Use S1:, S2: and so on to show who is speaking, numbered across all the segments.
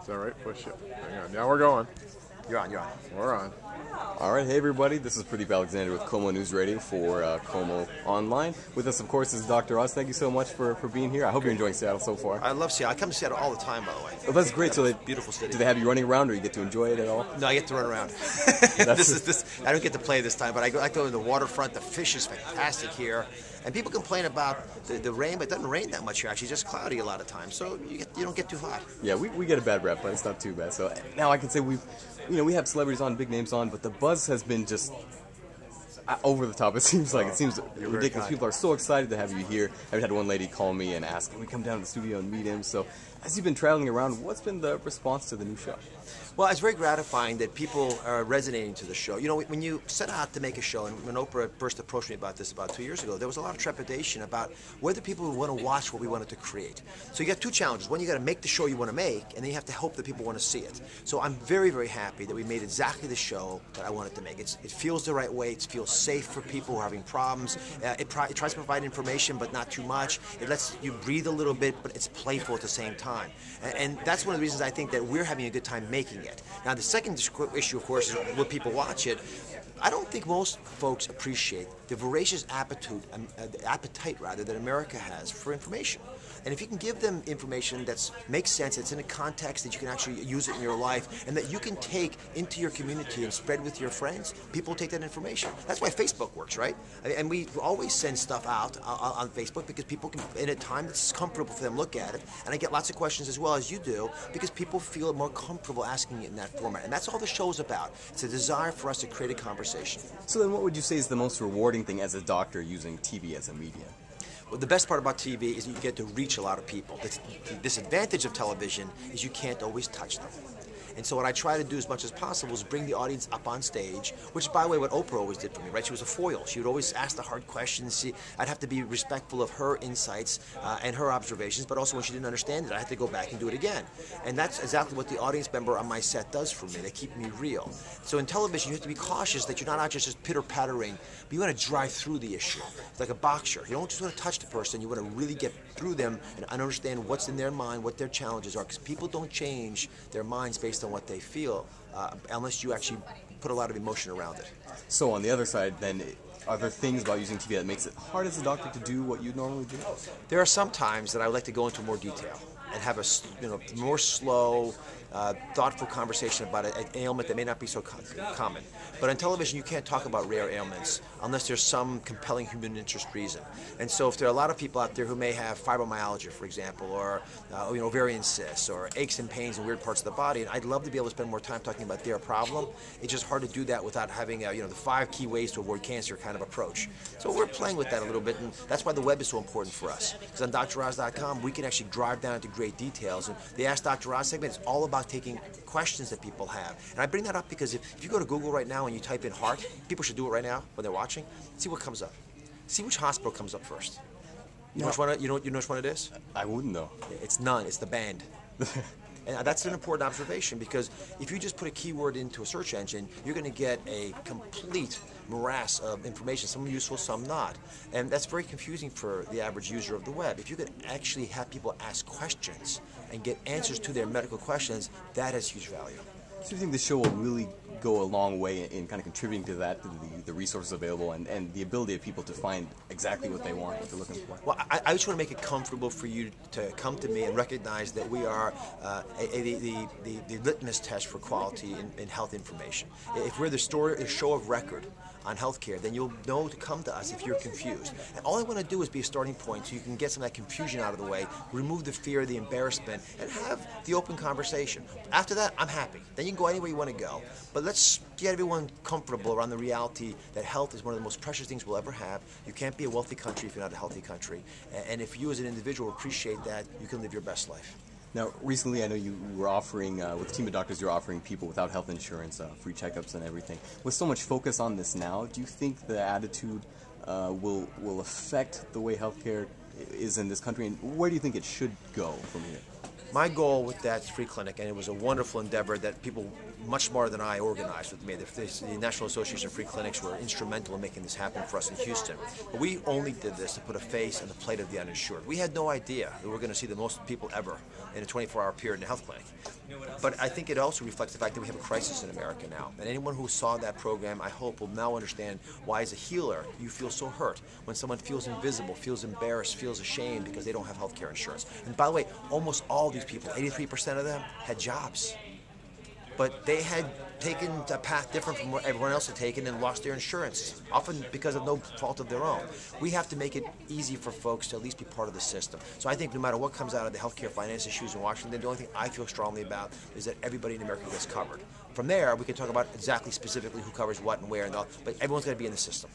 S1: Is that right? Push it. Hang on. Now we're going.
S2: You're on.
S1: We're on.
S3: All right, hey everybody, this is Pradeep Alexander with KOMO Newsradio for KOMO Online. With us, of course, is Dr. Oz. Thank you so much for being here. I hope you're enjoying Seattle so far.
S2: I love Seattle. I come to Seattle all the time, by the way.
S3: Oh, that's great. So
S2: beautiful city.
S3: Do they have you running around, or you get to enjoy it at all?
S2: No, I get to run around. I don't get to play this time, but I go to the waterfront. The fish is fantastic here. And people complain about the rain, but it doesn't rain that much here. Actually, it's just cloudy a lot of times, so you don't get too hot.
S3: Yeah, we get a bad rep, but it's not too bad. So now I can say we have celebrities on, big names on, but the buzz has been just over the top. It seems ridiculous. People are so excited to have you here. I've had one lady call me and ask, can we come down to the studio and meet him? So as you've been traveling around, what's been the response to the new show?
S2: Well, it's very gratifying that people are resonating to the show. You know, when you set out to make a show, and when Oprah first approached me about this about 2 years ago, there was a lot of trepidation about whether people would want to watch what we wanted to create. So you got two challenges. One, you got to make the show you want to make, and then you have to hope that people want to see it. So I'm very, very happy that we made exactly the show that I wanted to make. It feels the right way. It feels safe for people who are having problems. It tries to provide information, but not too much. It lets you breathe a little bit, but it's playful at the same time. And that's one of the reasons I think that we're having a good time making it. Now, the second issue, of course, is will people watch it? I don't think most folks appreciate the voracious appetite that America has for information. And if you can give them information that makes sense, it's in a context that you can actually use it in your life, and that you can take into your community and spread with your friends, people will take that information. That's why Facebook works, right? And we always send stuff out on Facebook because people can, in a time that's comfortable for them, to look at it. And I get lots of questions as well as you do, because people feel more comfortable asking it in that format. And that's all the show's about. It's a desire for us to create a conversation.
S3: So then what would you say is the most rewarding thing as a doctor using TV as a medium?
S2: Well, the best part about TV is that you get to reach a lot of people. The disadvantage of television is you can't always touch them. And so what I try to do as much as possible is bring the audience up on stage, which is, by the way, what Oprah always did for me, right? She was a foil. She would always ask the hard questions. I'd have to be respectful of her insights and her observations, but also when she didn't understand it, I had to go back and do it again. And that's exactly what the audience member on my set does for me. They keep me real. So in television, you have to be cautious that you're not out just pitter-pattering, but you want to drive through the issue. It's like a boxer. You don't just want to touch the person. You want to really get through them and understand what's in their mind, what their challenges are, because people don't change their minds based on what they feel unless you actually put a lot of emotion around it.
S3: So on the other side, then, are there things about using TV that makes it hard as a doctor to do what you normally do?
S2: There are some times that I would like to go into more detail and have a more slow, thoughtful conversation about an ailment that may not be so common. But on television, you can't talk about rare ailments unless there's some compelling human interest reason. And so if there are a lot of people out there who may have fibromyalgia, for example, or ovarian cysts, or aches and pains in weird parts of the body, and I'd love to be able to spend more time talking about their problem, it's just hard to do that without having the 5 key ways to avoid cancer kind of approach. So we're playing with that a little bit, and that's why the web is so important for us. Because on DrOz.com, we can actually drive down into great details. And the Ask Dr. Oz segment is all about taking questions that people have. And I bring that up because if you go to Google right now and you type in heart, people should do it right now when they're watching, see what comes up. See which hospital comes up first. You know which one it is?
S3: I wouldn't know.
S2: It's none. It's the band. And that's an important observation, because if you just put a keyword into a search engine, you're going to get a complete morass of information, some useful, some not. And that's very confusing for the average user of the web. If you could actually have people ask questions and get answers to their medical questions, that has huge value.
S3: So you think the show will really go a long way in kind of contributing to that, to the resources available and the ability of people to find exactly what they want, what they're looking for?
S2: Well, I just want to make it comfortable for you to come to me and recognize that we are the litmus test for quality in health information. If we're the show of record on healthcare, then you'll know to come to us if you're confused. And all I want to do is be a starting point so you can get some of that confusion out of the way, remove the fear, the embarrassment, and have the open conversation. After that, I'm happy. Then you can go anywhere you want to go. But let's get everyone comfortable around the reality that health is one of the most precious things we'll ever have. You can't be a wealthy country if you're not a healthy country. And if you as an individual appreciate that, you can live your best life.
S3: Now, recently I know you were offering, with a team of doctors, you're offering people without health insurance free checkups and everything. With so much focus on this now, do you think the attitude will affect the way healthcare is in this country, and where do you think it should go from here?
S2: My goal with that free clinic, and it was a wonderful endeavor that people much smarter than I organized with me. The National Association of Free Clinics were instrumental in making this happen for us in Houston. But we only did this to put a face on the plate of the uninsured. We had no idea that we were going to see the most people ever in a 24-hour period in a health clinic. But I think it also reflects the fact that we have a crisis in America now. And anyone who saw that program, I hope, will now understand why, as a healer, you feel so hurt when someone feels invisible, feels embarrassed, feels ashamed because they don't have health care insurance. And by the way, almost all these people, 83% of them, had jobs. But they had taken a path different from what everyone else had taken and lost their insurance, often because of no fault of their own. We have to make it easy for folks to at least be part of the system. So I think no matter what comes out of the healthcare finance issues in Washington, the only thing I feel strongly about is that everybody in America gets covered. From there, we can talk about exactly specifically who covers what and where, and all, but everyone's got to be in the system.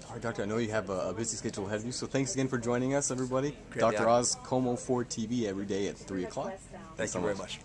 S3: All right, Doctor, I know you have a busy schedule ahead of you, so thanks again for joining us, everybody.
S2: Great,
S3: Dr.
S2: yeah.
S3: Oz, KOMO 4 TV, every day at 3 o'clock.
S2: Thank you very much.